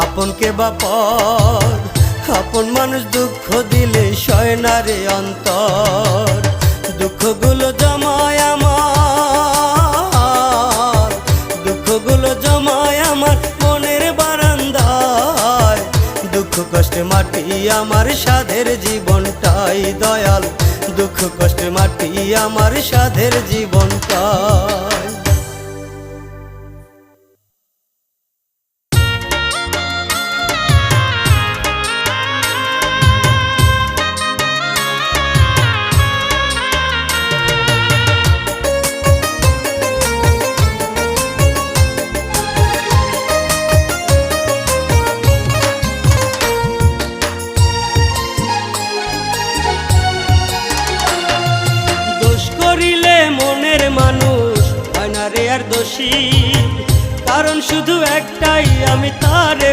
আপনকে বা পর, আপন মানুষ দুঃখ দিলে সয় না রে অন্তর। দুঃখগুলো জমায় আমার, দুঃখগুলো জমায় আমার মনের বারান্দায়। দুঃখ কষ্টে মাটি আমার সাধের জীবনটাই দয়াল, দুঃখ কষ্টে মাটি আমার সাধের জীবনটাই। মনের মানুষ হয় না রে আর দোষী, কারণ শুধু একটাই, আমি তারে